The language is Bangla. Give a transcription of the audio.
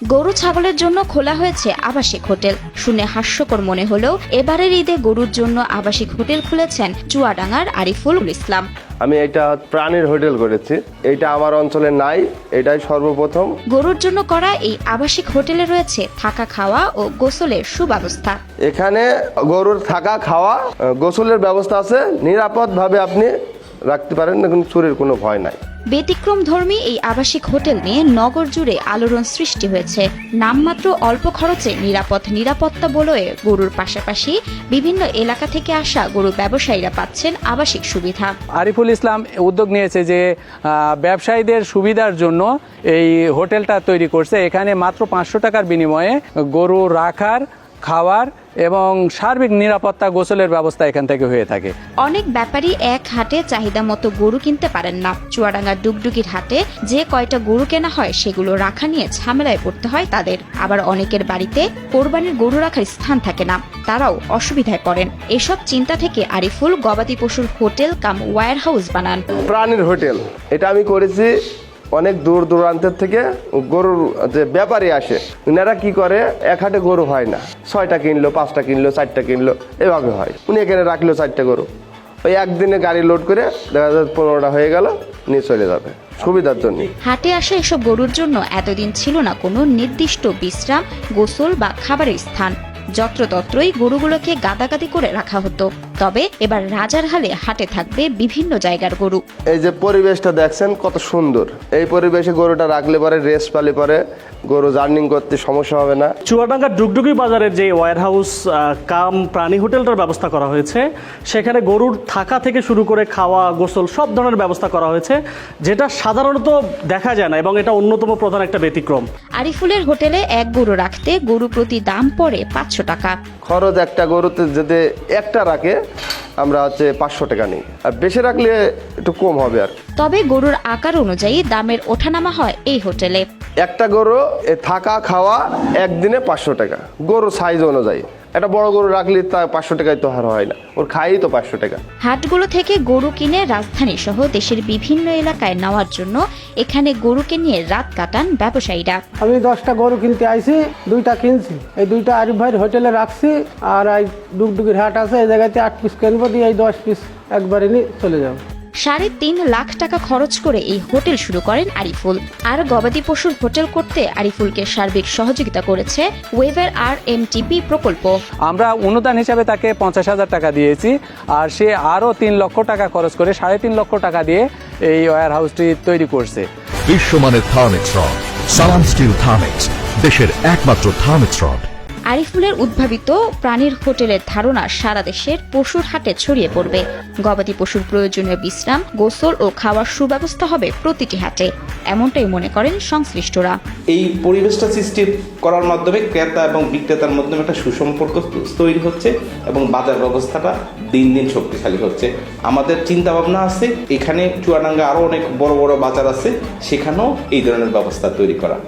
গরু ছাগলের জন্য খোলা হয়েছে আবাসিক হোটেল। শুনে হাস্যকর মনে হলেও এবারের ঈদে গরুর জন্য আবাসিক হোটেল খুলেছেন চুয়াডাঙ্গার আরিফুল ইসলাম। আমি এটা প্রাণীর হোটেল করেছি, এটা আমার অঞ্চলে নাই, এটাই সর্বপ্রথম। গরুর জন্য করা এই আবাসিক হোটেলে রয়েছে থাকা, খাওয়া ও গোসলের সুব্যবস্থা। এখানে গরুর থাকা, খাওয়া, গোসলের ব্যবস্থা আছে। নিরাপদভাবে আপনি রাখতে পারেন, কিন্তু চুরির কোনো ভয় নাই। ব্যতিক্রমধর্মী এই আবাসিক হোটেল নিয়ে নগর জুড়ে আলোড়ন সৃষ্টি হয়েছে। নামমাত্র অল্প খরচে নিরাপত্তা বলয়ে গরুর পাশাপাশি বিভিন্ন এলাকা থেকে আসা গরু ব্যবসায়ীরা পাচ্ছেন আবাসিক সুবিধা। আরিফুল ইসলাম উদ্যোগ নিয়েছে যে ব্যবসায়ীদের সুবিধার জন্য এই হোটেলটা তৈরি করছে। এখানে মাত্র 500 টাকার বিনিময়ে গরু রাখার, খাওয়ার এবং সার্বিক নিরাপত্তা, গোসলের ব্যবস্থা এখান থেকে হয়ে থাকে। অনেক ব্যাপারী এক হাটে চাহিদা মতো গরু কিনতে পারেন না। চুয়াডাঙ্গার ডুগডুগির হাটে যে কয়টা গরু কেনা হয় সেগুলো রাখা নিয়ে ঝামেলায় পড়তে হয় তাদের। আবার অনেকের বাড়িতে কোরবানির গরু রাখার স্থান থাকে না, তারাও অসুবিধায় পড়েন। এসব চিন্তা থেকে আরিফুল গবাদি পশুর হোটেল কাম ওয়্যার হাউস বানান। প্রাণীর হোটেল এটা আমি করেছি। অনেক দূর দূরান্তের থেকে গরুর যে ব্যাপারী আসে, ওনারা কি করে, এক হাটে গরু হয় না, 6টা কিনলো, 5টা কিনলো, 4টা কিনলো, এভাবে হয়। উনি এখানে রাখলো 4টা গরু, ওই একদিনে গাড়ি লোড করে দেখা যাচ্ছে 15টা হয়ে গেল, নিয়ে চলে যাবে সুবিধার জন্য। হাটে আসা এসব গরুর জন্য এতদিন ছিল না কোনো নির্দিষ্ট বিশ্রাম, গোসল বা খাবারের স্থান। যত্রতত্রই গরুগুলোকে গাদাগাদি করে রাখা হতো। তবে এবার রাজারহালে হাটে থাকবে বিভিন্ন জায়গার গরু। এই যে পরিবেশটা দেখছেন কত সুন্দর, এই পরিবেশে গরুটা রাখলে পরে, রেস্ট পালে পরে গরু জার্নিং করতে সমস্যা হবে না। চুয়াডাঙ্গার ডুগডুগি বাজারের যে ওয়্যার হাউস কাম প্রাণী হোটেলটার ব্যবস্থা করা হয়েছে, সেখানে গরুর থাকা থেকে শুরু করে খাওয়া, গোসল সব ধরনের ব্যবস্থা করা হয়েছে, যেটা সাধারণত দেখা যায় না এবং এটা অন্যতম প্রধান একটা ব্যতিক্রম। আরিফুলের হোটেলে এক গরু রাখতে গরু প্রতি দাম পড়ে 500 টাকা। খরচ একটা গরুতে যদি একটা রাখে আমরা 500 টাকা নিই, আর বেশি রাখলে একটু কম হবে। আর তবে গরুর আকার অনুযায়ী দামের ওঠানামা হয় এই হোটেলে। একটা গরু থাকা, খাওয়া একদিনে 500 টাকা, গরু সাইজ অনুযায়ী। একটা বড় গরু রাখলে তা 500 টাকায় তো হার হয় না, ওর খাই তো 500 টাকা। হাটগুলো থেকে গরু কিনে রাজধানী সহ দেশের বিভিন্ন এলাকায় নেওয়ার জন্য এখানে গরুকে নিয়ে রাত কাটান ব্যবসায়ীরা। আমি 10টা গরু কিনতে আইছি, 2টা কিনছি, এই 2টা আরিফ ভাইয়ের হোটেলে রাখছি। আর এই ডুগডুগির হাট আছে, এই জায়গাতে 8 পিস কিনবো, দিয়ে এই 10 পিস একবারে নিয়ে চলে যাবো। 3.5 লাখ টাকা খরচ করে এই হোটেল শুরু করেন আরিফুল। আর গবাদি পশুর হোটেল করতে আরিফুলকে সার্বিক সহযোগিতা করেছে ওয়েভার RMTP প্রকল্প। আমরা অনুদান হিসাবে তাকে 50,000 টাকা দিয়েছি, আর সে আরও 3 লক্ষ টাকা খরচ করে 3.5 লক্ষ টাকা দিয়ে এই ওয়্যার হাউসটি তৈরি করছে। বিশ্বমানের থার্মিক্স রড, সালাম স্টিল থার্মিক্স, দেশের একমাত্র থার্মিক্স রড। আরিফুলের উদ্ভাবিত প্রাণীর হোটেলের ধারণা সারা দেশের পশুর হাটে ছড়িয়ে পড়বে। গবাদি পশুর প্রয়োজনীয় বিশ্রাম, গোসল ও খাওয়ার সুব্যবস্থা হবে প্রতিটি হাটে, এমনটাই মনে করেন সংশ্লিষ্টরা। এই পরিবেশটা সৃষ্টি করার মাধ্যমে ক্রেতা এবং বিক্রেতার মাধ্যমে একটা সুসম্পর্ক তৈরি হচ্ছে এবং বাজার ব্যবস্থাটা দিন দিন শক্তিশালী হচ্ছে। আমাদের চিন্তা ভাবনা আছে এখানে চুয়াডাঙ্গা আরো অনেক বড় বড় বাজার আছে, সেখানেও এই ধরনের ব্যবস্থা তৈরি করা।